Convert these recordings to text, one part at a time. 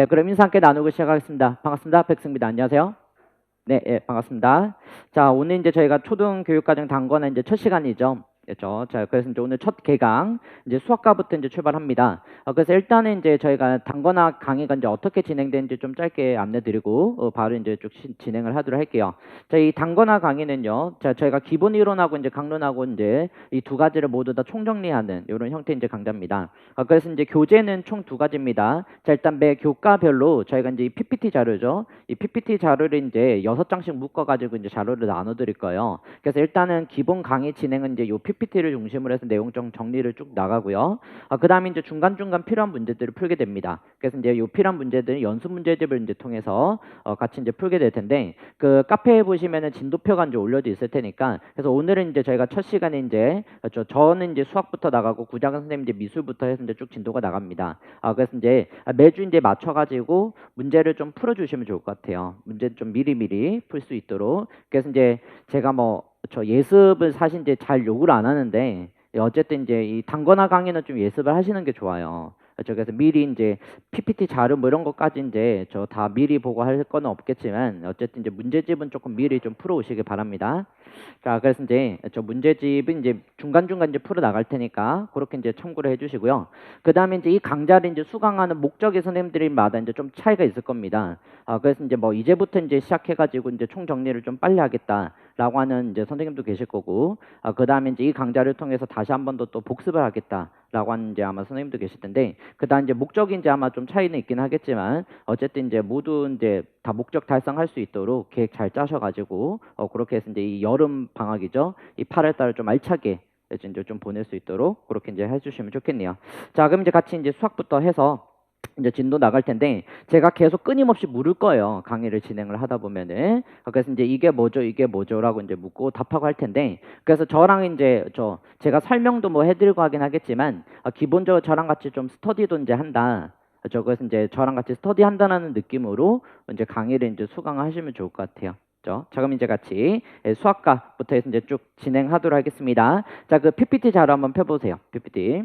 네, 그럼 인사 함께 나누고 시작하겠습니다. 반갑습니다. 백승입니다. 안녕하세요. 네, 예, 반갑습니다. 자, 오늘 이제 저희가 초등교육과정 단권의 이제 첫 시간이죠. 그렇죠. 자, 그래서 이제 오늘 첫 개강 이제 수학과부터 이제 출발합니다. 그래서 일단은 이제 저희가 단권화 강의가 이제 어떻게 진행되는지 좀 짧게 안내드리고 바로 이제 쭉 진행을 하도록 할게요. 자, 이 단권화 강의는요. 자, 저희가 기본 이론하고 이제 강론하고 이제 이 두 가지를 모두 다 총정리하는 이런 형태 이제 강좌입니다. 그래서 이제 교재는 총 두 가지입니다. 자, 일단 매 교과별로 저희가 이제 이 PPT 자료죠. 이 PPT 자료를 이제 6장씩 묶어가지고 이제 자료를 나눠드릴 거예요. 그래서 일단은 기본 강의 진행은 이제 요 PPT를 중심으로 해서 내용 좀 정리를 쭉 나가고요. 그 다음에 이제 중간중간 필요한 문제들을 풀게 됩니다. 그래서 이제 요 필요한 문제들은 연습 문제집을 이제 통해서 같이 이제 풀게 될 텐데, 그 카페에 보시면은 진도표가 이제 올려져 있을 테니까, 그래서 오늘은 이제 저희가 첫 시간에 이제 저는 이제 수학부터 나가고 구장은 선생님 이제 미술부터 해서 이제 쭉 진도가 나갑니다. 그래서 이제 매주 이제 맞춰가지고 문제를 좀 풀어주시면 좋을 것 같아요. 문제 좀 미리미리 풀 수 있도록. 그래서 이제 제가 저 예습을 사실 이제 잘 요구를 안 하는데, 어쨌든 이제 이 단권화 강의는 좀 예습을 하시는 게 좋아요. 그래서 미리 이제 PPT 자료 뭐 이런 것까지 이제 저 다 미리 보고 할 건 없겠지만, 어쨌든 이제 문제집은 조금 미리 좀 풀어 오시길 바랍니다. 자, 그래서 이제 저 문제집은 이제 중간중간 이제 풀어 나갈 테니까 그렇게 이제 참고를 해주시고요. 그 다음에 이제 이 강좌를 이제 수강하는 목적의 선생님들마다 이제 좀 차이가 있을 겁니다. 그래서 이제 이제부터 이제 시작해가지고 이제 총 정리를 좀 빨리 하겠다라고 하는 이제 선생님도 계실 거고, 그 다음에 이제 이 강좌를 통해서 다시 한 번 더 또 복습을 하겠다라고 하는 이제 아마 선생님도 계실 텐데, 그 다음 이제 목적이 이제 아마 좀 차이는 있긴 하겠지만, 어쨌든 이제 모두 이제 다 목적 달성할 수 있도록 계획 잘 짜셔가지고 그렇게 해서 이제 이 여름 방학이죠. 이 8월 달을 좀 알차게 이제 좀 보낼 수 있도록 그렇게 이제 해주시면 좋겠네요. 자, 그럼 이제 같이 이제 수학부터 해서 이제 진도 나갈 텐데, 제가 계속 끊임없이 물을 거예요. 강의를 진행을 하다 보면은. 그래서 이제 이게 뭐죠라고 이제 묻고 답하고 할 텐데, 그래서 저랑 이제 제가 설명도 해드리고 하긴 하겠지만, 기본적으로 저랑 같이 좀 스터디도 이제 한다. 그래서 이제 저랑 같이 스터디 한다는 느낌으로 이제 강의를 이제 수강하시면 좋을 것 같아요. 자, 그럼 이제 같이 수학과부터 해서 이제 쭉 진행하도록 하겠습니다. 자, 그 PPT 자료 한번 펴보세요. PPT.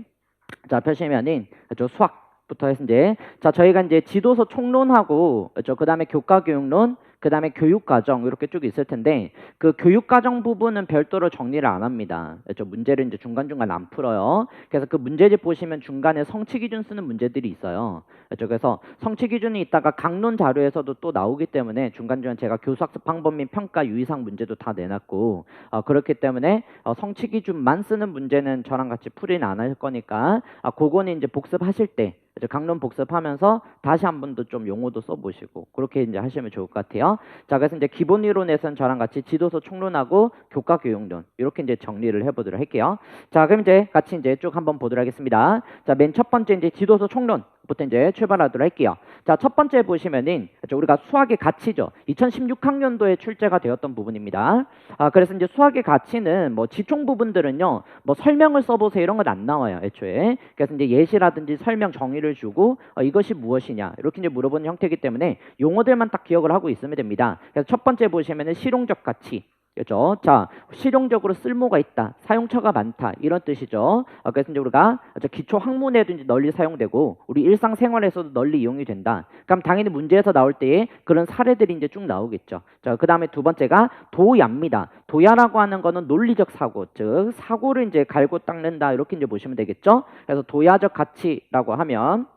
자, 펴시면은 수학부터 해서 이제 저희가 이제 지도서 총론하고 그 다음에 교과교육론, 그 다음에 교육과정 이렇게 쭉 있을 텐데, 그 교육과정 부분은 별도로 정리를 안 합니다. 문제를 이제 중간중간 안 풀어요. 그래서 그 문제집 보시면 중간에 성취기준 쓰는 문제들이 있어요. 그래서 성취기준이 있다가 강론 자료에서도 또 나오기 때문에 중간중간 제가 교수학습 방법 및 평가 유의사항 문제도 다 내놨고, 그렇기 때문에 성취기준만 쓰는 문제는 저랑 같이 풀이는 안 할 거니까, 그거는 이제 복습하실 때 강론 복습하면서 다시 한 번 더 좀 용어도 써보시고 그렇게 이제 하시면 좋을 것 같아요. 자, 그래서 이제 기본 이론에서는 저랑 같이 지도서 총론하고 교과 교육론 이렇게 이제 정리를 해보도록 할게요. 자, 그럼 이제 같이 이제 쭉 한번 보도록 하겠습니다. 자, 맨 첫 번째 이제 지도서 총론부터 이제 출발하도록 할게요. 자, 첫 번째 보시면은 우리가 수학의 가치죠. 2016학년도에 출제가 되었던 부분입니다. 그래서 이제 수학의 가치는 지총 부분들은요, 설명을 써보세요 이런 건 안 나와요, 애초에. 그래서 이제 예시라든지 설명 정의를 주고 이것이 무엇이냐 이렇게 이제 물어보는 형태이기 때문에 용어들만 딱 기억을 하고 있으면 됩니다. 그래서 첫 번째 보시면은 실용적 가치. 그렇죠? 자, 실용적으로 쓸모가 있다, 사용처가 많다 이런 뜻이죠. 그래서 이제 우리가 기초 학문에도 이제 널리 사용되고 우리 일상생활에서도 널리 이용이 된다. 그럼 당연히 문제에서 나올 때에 그런 사례들이 이제 쭉 나오겠죠. 자, 그 다음에 두 번째가 도야입니다. 도야라고 하는 거는 논리적 사고, 즉 사고를 이제 갈고 닦는다 이렇게 이제 보시면 되겠죠. 그래서 도야적 가치라고 하면,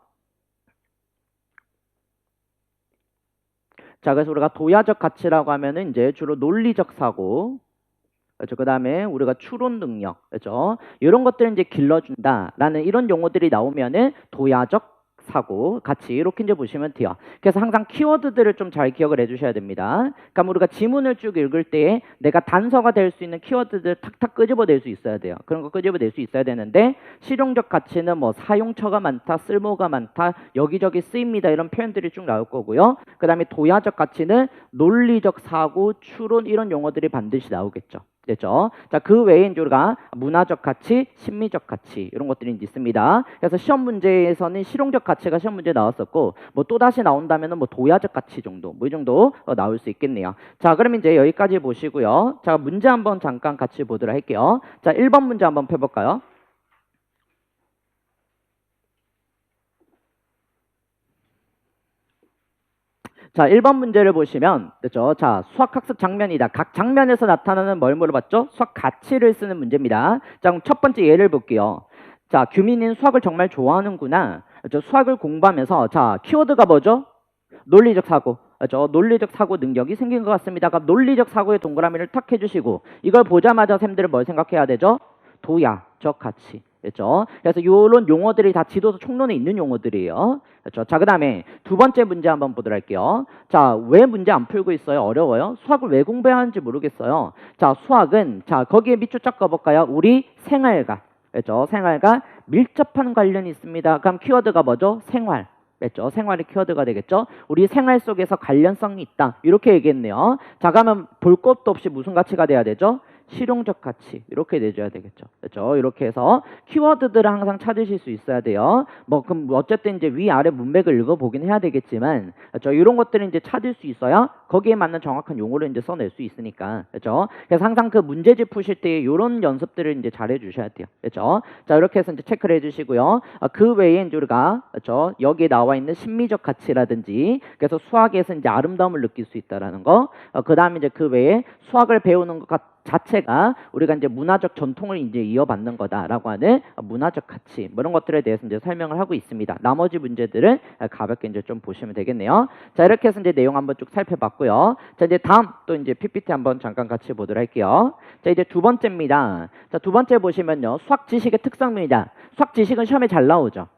자, 그래서 우리가 도야적 가치라고 하면은 이제 주로 논리적 사고, 그렇죠. 그 다음에 우리가 추론 능력, 그렇죠. 이런 것들을 이제 길러준다라는 이런 용어들이 나오면은 도야적 사고, 같이 이렇게 이제 보시면 돼요. 그래서 항상 키워드들을 좀 잘 기억을 해주셔야 됩니다. 그러니까 우리가 지문을 쭉 읽을 때에 내가 단서가 될 수 있는 키워드들 탁탁 끄집어낼 수 있어야 돼요. 그런 거 끄집어낼 수 있어야 되는데, 실용적 가치는 사용처가 많다, 쓸모가 많다, 여기저기 쓰입니다 이런 표현들이 쭉 나올 거고요. 그 다음에 도야적 가치는 논리적 사고, 추론 이런 용어들이 반드시 나오겠죠. 됐죠? 자, 그 외에 이제 우리가 문화적 가치, 심미적 가치 이런 것들이 이제 있습니다. 그래서 시험 문제에서는 실용적 가치가 시험 문제 나왔었고, 또 다시 나온다면은 도야적 가치 정도, 이 정도 나올 수 있겠네요. 자, 그럼 이제 여기까지 보시고요. 자, 문제 한번 잠깐 같이 보도록 할게요. 자, 1번 문제 한번 펴볼까요? 자, 1번 문제를 보시면 됐죠? 자, 수학 학습 장면이다. 각 장면에서 나타나는 뭘 물어봤죠? 수학 가치를 쓰는 문제입니다. 자, 그럼 첫 번째 예를 볼게요. 자, 규민이는 수학을 정말 좋아하는구나. 그렇죠? 수학을 공부하면서 자, 키워드가 뭐죠? 논리적 사고. 그렇죠? 논리적 사고 능력이 생긴 것 같습니다. 그럼 논리적 사고의 동그라미를 탁 해주시고 이걸 보자마자 쌤들은 뭘 생각해야 되죠? 도야적 가치. 그렇죠? 그래서 이런 용어들이 다 지도서 총론에 있는 용어들이에요. 그렇죠? 자, 그 다음에 두 번째 문제 한번 보도록 할게요. 자, 왜 문제 안 풀고 있어요? 어려워요? 수학을 왜 공부해야 하는지 모르겠어요. 자, 수학은 자, 거기에 밑줄 쫙 그어볼까요? 우리 생활과 그렇죠? 생활과 밀접한 관련이 있습니다. 그럼 키워드가 뭐죠? 생활. 그렇죠? 생활의 키워드가 되겠죠? 우리 생활 속에서 관련성이 있다. 이렇게 얘기했네요. 자, 그러면 볼 것도 없이 무슨 가치가 돼야 되죠? 실용적 가치 이렇게 내줘야 되겠죠. 그렇죠? 이렇게 해서 키워드들을 항상 찾으실 수 있어야 돼요. 뭐 그럼 어쨌든 이제 위아래 문맥을 읽어보긴 해야 되겠지만, 그렇죠? 이런 것들을 이제 찾을 수 있어야 거기에 맞는 정확한 용어를 이제 써낼 수 있으니까, 그렇죠? 그래서 항상 그 문제집 푸실 때 이런 연습들을 이제 잘해 주셔야 돼요. 그렇죠? 자, 이렇게 해서 이제 체크를 해주시고요. 그 외에 이제 우리가 그렇죠? 여기에 나와 있는 심미적 가치라든지, 그래서 수학에서 이제 아름다움을 느낄 수 있다라는 거, 그 다음에 이제 그 외에 수학을 배우는 것 자체가 우리가 이제 문화적 전통을 이제 이어받는 거다라고 하는 문화적 가치 뭐 이런 것들에 대해서 이제 설명을 하고 있습니다. 나머지 문제들은 가볍게 이제 좀 보시면 되겠네요. 자, 이렇게 해서 이제 내용 한번 쭉 살펴봤고요. 자, 이제 다음 또 이제 PPT 한번 잠깐 같이 보도록 할게요. 자, 이제 두 번째입니다. 자, 두 번째 보시면요, 수학 지식의 특성입니다. 수학 지식은 시험에 잘 나오죠.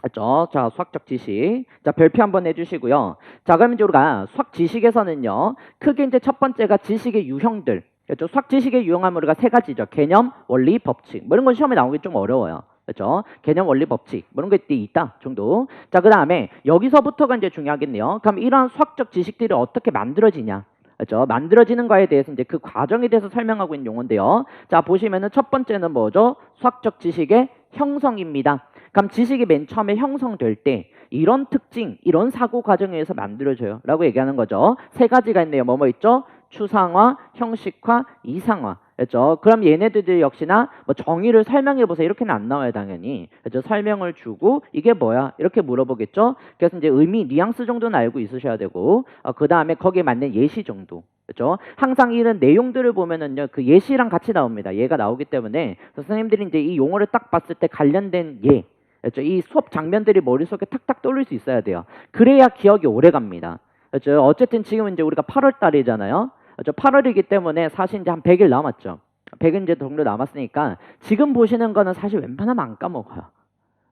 그렇죠? 자, 수학적 지식. 자, 별표 한번 해주시고요. 자, 그럼 이제 우리가 수학 지식에서는요, 크게 이제 첫 번째가 지식의 유형들. 그렇죠? 수학 지식의 유형하면 우리가 세 가지죠. 개념, 원리, 법칙. 뭐 이런 건 시험에 나오기 좀 어려워요. 그렇죠? 개념, 원리, 법칙. 뭐 이런 것들이 있다 정도. 자, 그 다음에 여기서부터가 이제 중요하겠네요. 그럼 이러한 수학적 지식들이 어떻게 만들어지냐? 그렇죠? 만들어지는 거에 대해서 이제 그 과정에 대해서 설명하고 있는 용어인데요. 자, 보시면은 첫 번째는 뭐죠? 수학적 지식의 형성입니다. 그럼 지식이 맨 처음에 형성될 때 이런 특징, 이런 사고 과정에 의해서 만들어져요 라고 얘기하는 거죠. 세 가지가 있네요. 뭐 있죠? 추상화, 형식화, 이상화. 그렇죠? 그럼 얘네들 역시나 뭐 정의를 설명해 보세요. 이렇게는 안 나와요, 당연히. 그렇죠? 설명을 주고 이게 뭐야? 이렇게 물어보겠죠? 그래서 이제 의미, 뉘앙스 정도는 알고 있으셔야 되고, 그 다음에 거기에 맞는 예시 정도. 그렇죠? 항상 이런 내용들을 보면은요, 그 예시랑 같이 나옵니다. 얘가 나오기 때문에 선생님들이 이제 이 용어를 딱 봤을 때 관련된 예, 그렇죠? 이 수업 장면들이 머릿속에 탁탁 떠올릴 수 있어야 돼요. 그래야 기억이 오래 갑니다. 그렇죠? 어쨌든 지금 이제 우리가 8월 달이잖아요. 그렇죠? 8월이기 때문에 사실 이제 한 100일 남았죠. 100일 이제 정도 남았으니까 지금 보시는 거는 사실 웬만하면 안 까먹어요.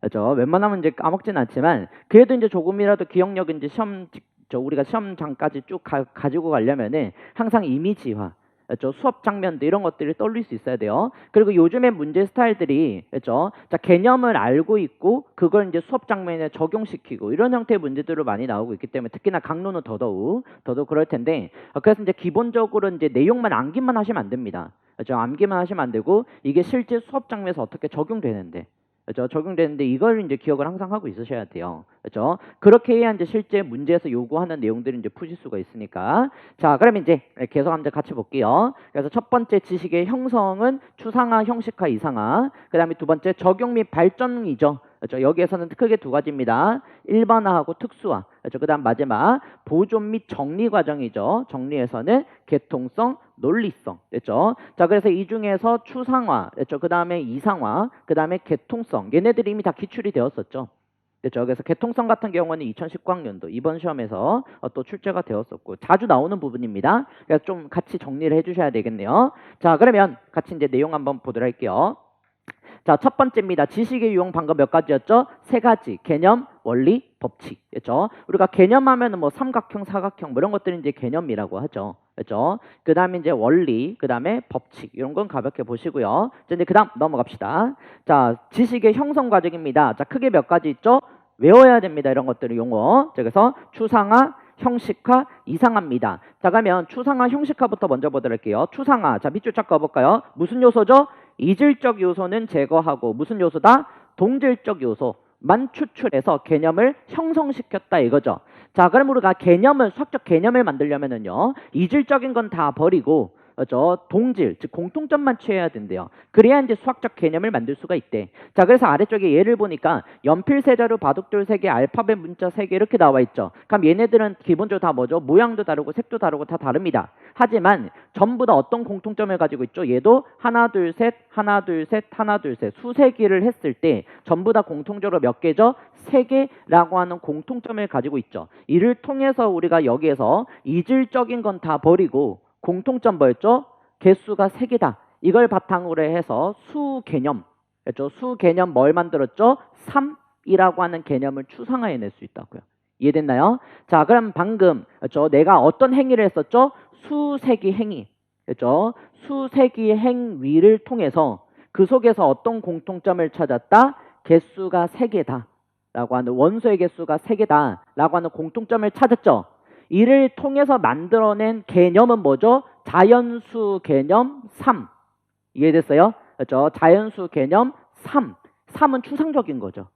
그렇죠? 웬만하면 이제 까먹진 않지만 그래도 이제 조금이라도 기억력 이제 우리가 시험장까지 쭉 가지고 가려면은 항상 이미지화, 그렇죠? 수업 장면들 이런 것들이 떠올릴 수 있어야 돼요. 그리고 요즘의 문제 스타일들이 그렇죠? 자, 개념을 알고 있고 그걸 이제 수업 장면에 적용시키고 이런 형태의 문제들로 많이 나오고 있기 때문에 특히나 강론은 더더욱 그럴 텐데, 그래서 이제 기본적으로 이제 내용만 암기만 하시면 안 됩니다. 그렇죠? 암기만 하시면 안 되고 이게 실제 수업 장면에서 어떻게 적용되는데, 그렇죠? 적용되는데 이걸 이제 기억을 항상 하고 있으셔야 돼요. 그렇죠? 그렇게 해야 이제 실제 문제에서 요구하는 내용들을 이제 푸실 수가 있으니까. 자, 그러면 이제 계속 한번 같이 볼게요. 그래서 첫 번째 지식의 형성은 추상화, 형식화, 이상화. 그다음에 두 번째 적용 및 발전이죠. 그렇죠? 여기에서는 크게 두 가지입니다. 일반화하고 특수화. 그렇죠? 그다음 마지막 보존 및 정리 과정이죠. 정리에서는 개통성, 논리성. 그렇죠? 자, 그래서 이 중에서 추상화, 그렇죠? 그다음에 이상화, 그다음에 개통성. 얘네들이 이미 다 기출이 되었었죠. 그렇죠? 그래서 개통성 같은 경우는 2019학년도 이번 시험에서 또 출제가 되었었고 자주 나오는 부분입니다. 그래서 좀 같이 정리를 해주셔야 되겠네요. 자, 그러면 같이 이제 내용 한번 보도록 할게요. 자, 첫 번째입니다. 지식의 유형 방금 몇 가지였죠? 세 가지. 개념, 원리, 법칙. 그렇죠? 우리가 개념하면은 뭐 삼각형, 사각형 뭐 이런 것들이 이제 개념이라고 하죠. 그렇죠? 그다음에 이제 원리, 그다음에 법칙 이런 건 가볍게 보시고요. 자, 이제 그다음 넘어갑시다. 자, 지식의 형성 과정입니다. 자, 크게 몇 가지 있죠? 외워야 됩니다. 이런 것들을 용어. 자, 그래서 추상화, 형식화, 이상화입니다. 자, 그러면 추상화, 형식화부터 먼저 보도록 할게요. 추상화. 자, 밑줄 쫙 그어볼까요? 무슨 요소죠? 이질적 요소는 제거하고 무슨 요소다? 동질적 요소만 추출해서 개념을 형성시켰다 이거죠. 자, 그럼 우리가 수학적 개념을 만들려면은요, 이질적인 건 다 버리고 동질, 즉 공통점만 취해야 된대요. 그래야 이제 수학적 개념을 만들 수가 있대. 자, 그래서 아래쪽에 예를 보니까 연필 세 자루, 바둑돌 세 개, 알파벳 문자 세 개 이렇게 나와 있죠. 그럼 얘네들은 기본적으로 다 뭐죠? 모양도 다르고 색도 다르고 다 다릅니다. 하지만 전부 다 어떤 공통점을 가지고 있죠? 얘도 하나, 둘, 셋, 하나, 둘, 셋, 하나, 둘, 셋 수세기를 했을 때 전부 다 공통적으로 몇 개죠? 세 개라고 하는 공통점을 가지고 있죠. 이를 통해서 우리가 여기에서 이질적인 건 다 버리고 공통점 뭐였죠? 개수가 3개다. 이걸 바탕으로 해서 수 개념, 그렇죠? 수 개념 뭘 만들었죠? 3이라고 하는 개념을 추상화해낼 수 있다고요. 이해됐나요? 자, 그럼 방금 그렇죠? 내가 어떤 행위를 했었죠? 수세기 행위, 그렇죠? 수세기 행위를 통해서 그 속에서 어떤 공통점을 찾았다? 개수가 3개다. 라고 하는 원소의 개수가 3개다. 라고 하는 공통점을 찾았죠. 이를 통해서 만들어낸 개념은 뭐죠? 자연수 개념 3. 이해됐어요? 그렇죠? 자연수 개념 3. 3은 추상적인 거죠.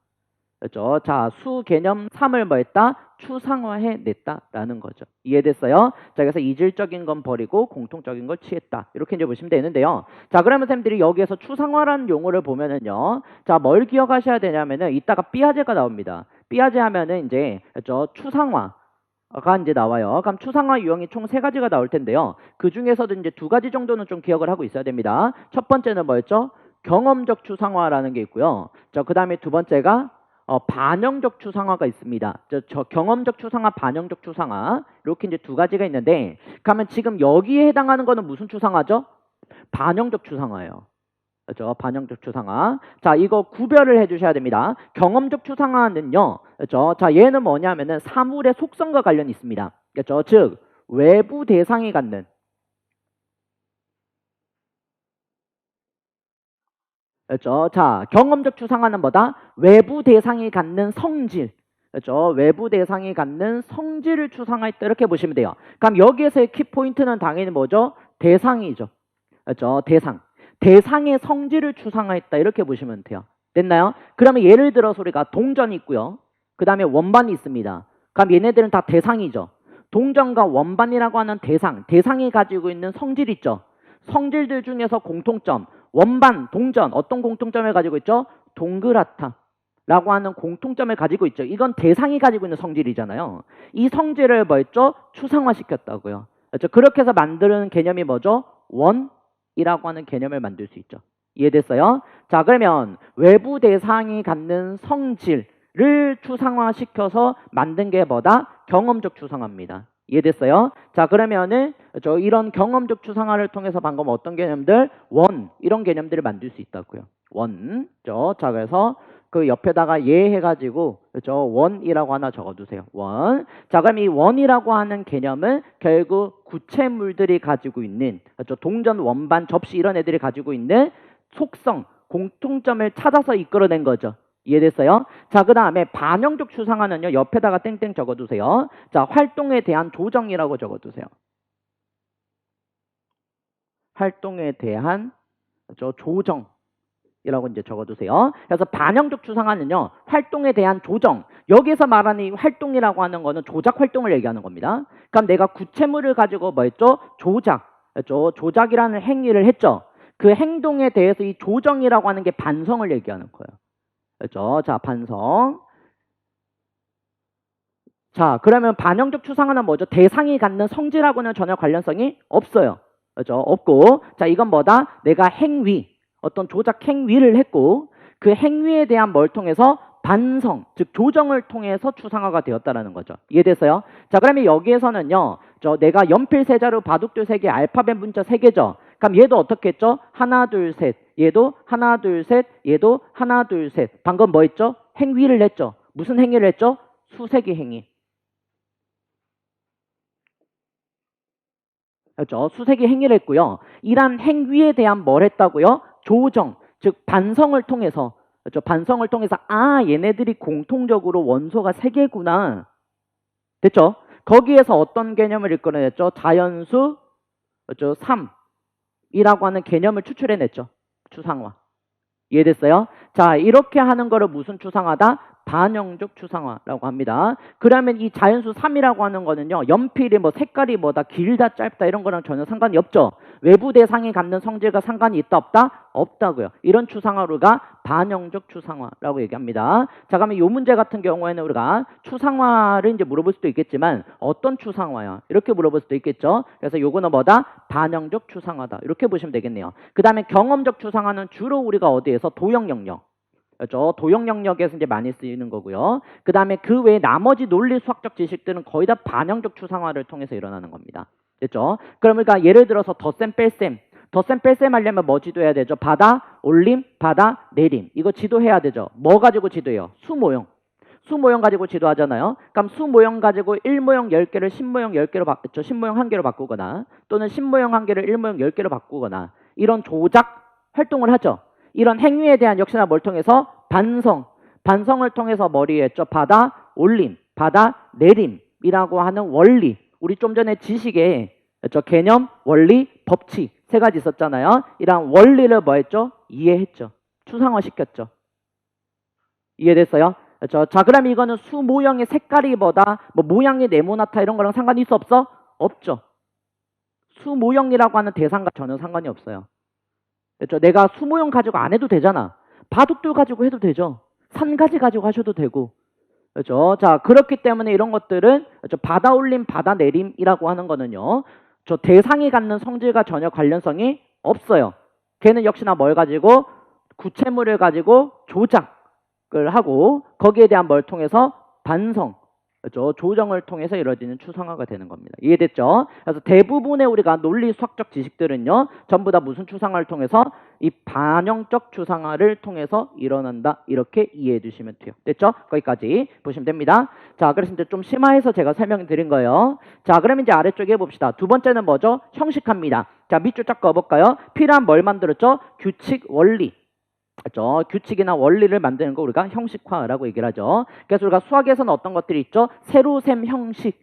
그렇죠? 자, 수 개념 3을 뭐 했다? 추상화해냈다라는 거죠. 이해됐어요? 자, 그래서 이질적인 건 버리고 공통적인 걸 취했다. 이렇게 이제 보시면 되는데요. 자, 그러면 선생님들이 여기에서 추상화라는 용어를 보면은요. 자, 뭘 기억하셔야 되냐면은 이따가 삐아제가 나옵니다. 삐아제 하면은 이제 그렇죠? 추상화가 이제 나와요. 그럼 추상화 유형이 총 3가지가 나올 텐데요. 그 중에서도 이제 2가지 정도는 좀 기억을 하고 있어야 됩니다. 첫 번째는 뭐였죠? 경험적 추상화라는 게 있고요. 자, 그 다음에 두 번째가 반영적 추상화가 있습니다. 저 경험적 추상화, 반영적 추상화 이렇게 이제 2가지가 있는데, 그러면 지금 여기에 해당하는 거는 무슨 추상화죠? 반영적 추상화예요. 그렇죠? 반영적 추상화. 자, 이거 구별을 해주셔야 됩니다. 경험적 추상화는요, 그렇죠? 자, 얘는 뭐냐면은 사물의 속성과 관련이 있습니다. 그렇죠? 즉 외부 대상이 갖는, 그렇죠? 자, 경험적 추상화는 뭐다? 외부 대상이 갖는 성질. 그렇죠? 외부 대상이 갖는 성질을 추상화했다. 이렇게 보시면 돼요. 그럼 여기에서의 키포인트는 당연히 뭐죠? 대상이죠. 그렇죠? 대상. 대상의 성질을 추상화했다. 이렇게 보시면 돼요. 됐나요? 그러면 예를 들어서 우리가 동전이 있고요. 그 다음에 원반이 있습니다. 그럼 얘네들은 다 대상이죠. 동전과 원반이라고 하는 대상이 가지고 있는 성질 있죠. 성질들 중에서 공통점, 원반, 동전 어떤 공통점을 가지고 있죠? 동그랗다 라고 하는 공통점을 가지고 있죠. 이건 대상이 가지고 있는 성질이잖아요. 이 성질을 뭐 했죠? 추상화시켰다고요. 그렇죠? 그렇게 해서 만드는 개념이 뭐죠? 원이라고 하는 개념을 만들 수 있죠. 이해됐어요? 자, 그러면 외부 대상이 갖는 성질을 추상화시켜서 만든 게 뭐다? 경험적 추상화입니다. 이해됐어요? 자, 그러면은 이런 경험적 추상화를 통해서 방금 어떤 개념들? 원, 이런 개념들을 만들 수 있다고요. 원. 자, 그래서 그 옆에다가 예 해가지고 원이라고 하나 적어두세요. 원. 자, 그럼 이 원이라고 하는 개념은 결국 구체물들이 가지고 있는 동전, 원반, 접시 이런 애들이 가지고 있는 속성, 공통점을 찾아서 이끌어낸 거죠. 이해됐어요? 자, 그 다음에 반영적 추상화는요, 옆에다가 땡땡 적어두세요. 자, 활동에 대한 조정이라고 적어두세요. 활동에 대한 조정이라고 이제 적어두세요. 그래서 반영적 추상화는요, 활동에 대한 조정. 여기서 말하는 이 활동이라고 하는 거는 조작 활동을 얘기하는 겁니다. 그럼 내가 구체물을 가지고 뭐 했죠? 조작이라는 행위를 했죠. 그 행동에 대해서 이 조정이라고 하는 게 반성을 얘기하는 거예요. 그렇죠? 자, 반성. 자, 그러면 반영적 추상화는 뭐죠? 대상이 갖는 성질하고는 전혀 관련성이 없어요. 그렇죠? 없고. 자, 이건 뭐다? 내가 행위, 어떤 조작 행위를 했고 그 행위에 대한 뭘 통해서 반성, 즉 조정을 통해서 추상화가 되었다라는 거죠. 이해됐어요? 자, 그러면 여기에서는요, 내가 연필 세 자루, 바둑돌 세 개, 알파벳 문자 세 개죠. 그럼 얘도 어떻게 했죠? 하나, 둘, 셋. 얘도 하나, 둘, 셋. 얘도 하나, 둘, 셋. 방금 뭐 했죠? 행위를 했죠. 무슨 행위를 했죠? 수세기 행위. 그렇죠? 수세기 행위를 했고요. 이란 행위에 대한 뭘 했다고요? 조정, 즉 반성을 통해서, 그렇죠? 반성을 통해서 얘네들이 공통적으로 원소가 3개구나. 됐죠? 거기에서 어떤 개념을 이끌어냈죠? 자연수, 그렇죠? 3이라고 하는 개념을 추출해냈죠. 추상화. 이해됐어요? 자, 이렇게 하는 거를 무슨 추상화다? 반영적 추상화라고 합니다. 그러면 이 자연수 3이라고 하는 거는요, 연필이 뭐 색깔이 뭐다, 길다, 짧다 이런 거랑 전혀 상관이 없죠. 외부 대상이 갖는 성질과 상관이 있다, 없다? 없다고요. 이런 추상화가 반영적 추상화라고 얘기합니다. 자, 그러면 이 문제 같은 경우에는 우리가 추상화를 이제 물어볼 수도 있겠지만 어떤 추상화야? 이렇게 물어볼 수도 있겠죠. 그래서 요거는 뭐다? 반영적 추상화다. 이렇게 보시면 되겠네요. 그 다음에 경험적 추상화는 주로 우리가 어디에서 도형 영역, 그렇죠? 도형 영역에서 이제 많이 쓰이는 거고요. 그 다음에 그 외에 나머지 논리 수학적 지식들은 거의 다 반영적 추상화를 통해서 일어나는 겁니다. 됐죠? 그러니까 예를 들어서 덧셈 뺄셈, 덧셈 뺄셈 하려면 뭐 지도해야 되죠? 받아 올림, 받아 내림. 이거 지도해야 되죠. 뭐 가지고 지도해요? 수모형. 수모형 가지고 지도하잖아요. 그럼 수모형 가지고 1모형 10개를 10모형 10개로 바꾸죠. 10모형 1개로 바꾸거나 또는 10모형 1개를 1모형 10개로 바꾸거나 이런 조작 활동을 하죠. 이런 행위에 대한 역시나 뭘 통해서? 반성. 반성을 통해서 머리에 했죠. 받아 올림, 받아 내림이라고 하는 원리. 우리 좀 전에 지식에 개념, 원리, 법칙 세 가지 있었잖아요. 이런 원리를 뭐 했죠? 이해했죠. 추상화시켰죠. 이해됐어요? 그렇죠? 자, 그럼 이거는 수 모형의 색깔이 뭐다? 뭐 모양이 네모나타 이런 거랑 상관이 있어 없어? 없죠. 수 모형이라고 하는 대상과 전혀 상관이 없어요. 그렇죠? 내가 수 모형 가지고 안 해도 되잖아. 바둑돌 가지고 해도 되죠. 산가지 가지고 하셔도 되고. 그렇죠? 자, 그렇기 때문에 이런 것들은 그렇죠? 받아 올림, 받아 내림이라고 하는 거는요. 저 대상이 갖는 성질과 전혀 관련성이 없어요. 걔는 역시나 뭘 가지고 구체물을 가지고 조작을 하고 거기에 대한 뭘 통해서 반성, 그렇죠? 조정을 통해서 이루어지는 추상화가 되는 겁니다. 이해됐죠? 그래서 대부분의 우리가 논리 수학적 지식들은요, 전부 다 무슨 추상화를 통해서? 이 반영적 추상화를 통해서 일어난다. 이렇게 이해해 주시면 돼요. 됐죠? 거기까지 보시면 됩니다. 자, 그래서 이제 좀 심화해서 제가 설명을 드린 거예요. 자, 그러면 이제 아래쪽에 해봅시다. 두 번째는 뭐죠? 형식화입니다. 자, 밑줄 쫙 그어볼까요? 필요한 뭘 만들었죠? 규칙, 원리. 그렇죠? 규칙이나 원리를 만드는 거 우리가 형식화라고 얘기를 하죠. 그래서 우리가 수학에서는 어떤 것들이 있죠? 세로셈 형식.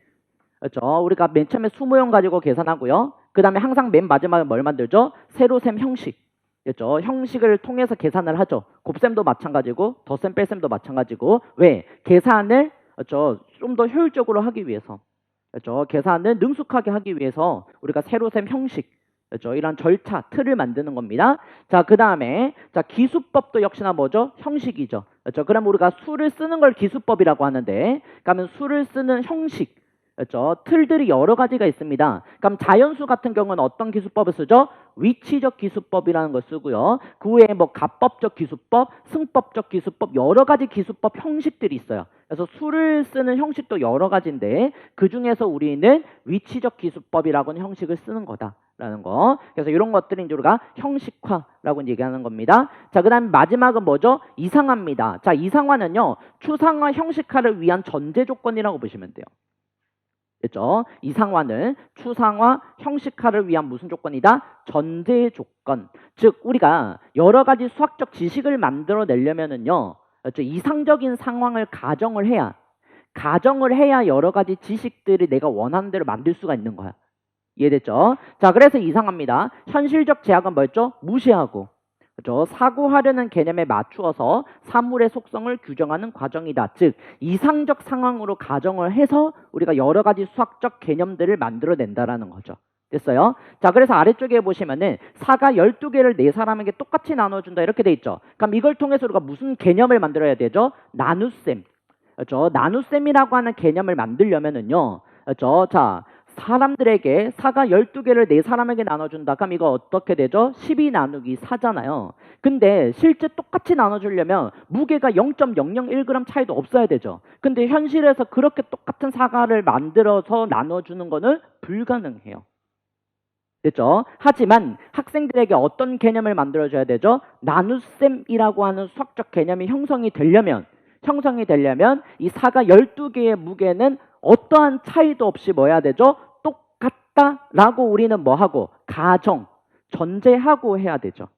그렇죠? 우리가 맨 처음에 수모형 가지고 계산하고요. 그 다음에 항상 맨 마지막에 뭘 만들죠? 세로셈 형식. 그렇죠? 형식을 통해서 계산을 하죠. 곱셈도 마찬가지고 덧셈 뺄셈도 마찬가지고. 왜? 계산을 그렇죠? 좀 더 효율적으로 하기 위해서. 그렇죠? 계산을 능숙하게 하기 위해서 우리가 세로셈 형식, 그렇죠? 이런 절차, 틀을 만드는 겁니다. 자, 그 다음에 자 기수법도 역시나 뭐죠? 형식이죠. 그렇죠? 그럼 우리가 수를 쓰는 걸 기수법이라고 하는데, 그러면 수를 쓰는 형식, 그렇죠? 틀들이 여러 가지가 있습니다. 그럼 자연수 같은 경우는 어떤 기수법을 쓰죠? 위치적 기수법이라는 걸 쓰고요. 그 외에 뭐 가법적 기수법, 승법적 기수법, 여러 가지 기수법 형식들이 있어요. 그래서 수를 쓰는 형식도 여러 가지인데 그 중에서 우리는 위치적 기수법이라고 하는 형식을 쓰는 거다라는 거. 그래서 이런 것들이 이제 우리가 형식화라고 얘기하는 겁니다. 자, 그 다음에 마지막은 뭐죠? 이상화입니다. 자, 이상화는요, 추상화, 형식화를 위한 전제 조건이라고 보시면 돼요. 그렇죠? 이상화는 추상화, 형식화를 위한 무슨 조건이다? 전제 조건. 즉 우리가 여러 가지 수학적 지식을 만들어내려면은요, 그렇죠? 이상적인 상황을 가정을 해야 여러 가지 지식들이 내가 원하는 대로 만들 수가 있는 거야. 이해됐죠? 자, 그래서 이상합니다. 현실적 제약은 뭐였죠? 무시하고. 그렇죠? 사고하려는 개념에 맞추어서 사물의 속성을 규정하는 과정이다. 즉 이상적 상황으로 가정을 해서 우리가 여러 가지 수학적 개념들을 만들어낸다라는 거죠. 됐어요? 자, 그래서 아래쪽에 보시면은 사가 12개를 네 사람에게 똑같이 나눠준다 이렇게 돼 있죠. 그럼 이걸 통해서 우리가 무슨 개념을 만들어야 되죠? 나눗셈. 그렇죠? 나눗셈이라고 하는 개념을 만들려면은요, 그렇죠? 자, 사람들에게 사가 12개를 네 사람에게 나눠준다. 그럼 이거 어떻게 되죠? 12 나누기 4잖아요. 근데 실제 똑같이 나눠주려면 무게가 0.001g 차이도 없어야 되죠. 근데 현실에서 그렇게 똑같은 사과를 만들어서 나눠주는 거는 불가능해요. 됐죠? 하지만 학생들에게 어떤 개념을 만들어줘야 되죠? 나눗셈이라고 하는 수학적 개념이 형성이 되려면 이 사가 12개의 무게는 어떠한 차이도 없이 뭐 해야 되죠? 똑같다라고 우리는 뭐 하고? 전제하고 해야 되죠.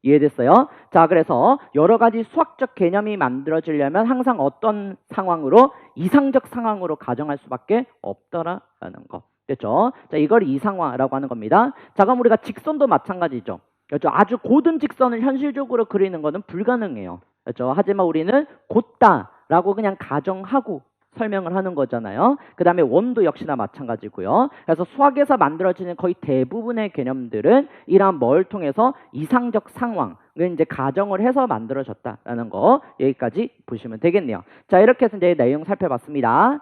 이해됐어요? 자, 그래서 여러 가지 수학적 개념이 만들어지려면 항상 어떤 상황으로? 이상적 상황으로 가정할 수밖에 없더라라는 거. 됐죠? 자, 이걸 이상화라고 하는 겁니다. 자, 그럼 우리가 직선도 마찬가지죠. 그렇죠? 아주 고든 직선을 현실적으로 그리는 것은 불가능해요. 그렇죠? 하지만 우리는 곧다라고 그냥 가정하고 설명을 하는 거잖아요. 그 다음에 원도 역시나 마찬가지고요. 그래서 수학에서 만들어지는 거의 대부분의 개념들은 이러한 뭘 통해서 이상적 상황을 이제 가정을 해서 만들어졌다라는 거 여기까지 보시면 되겠네요. 자, 이렇게 해서 이제 내용 살펴봤습니다.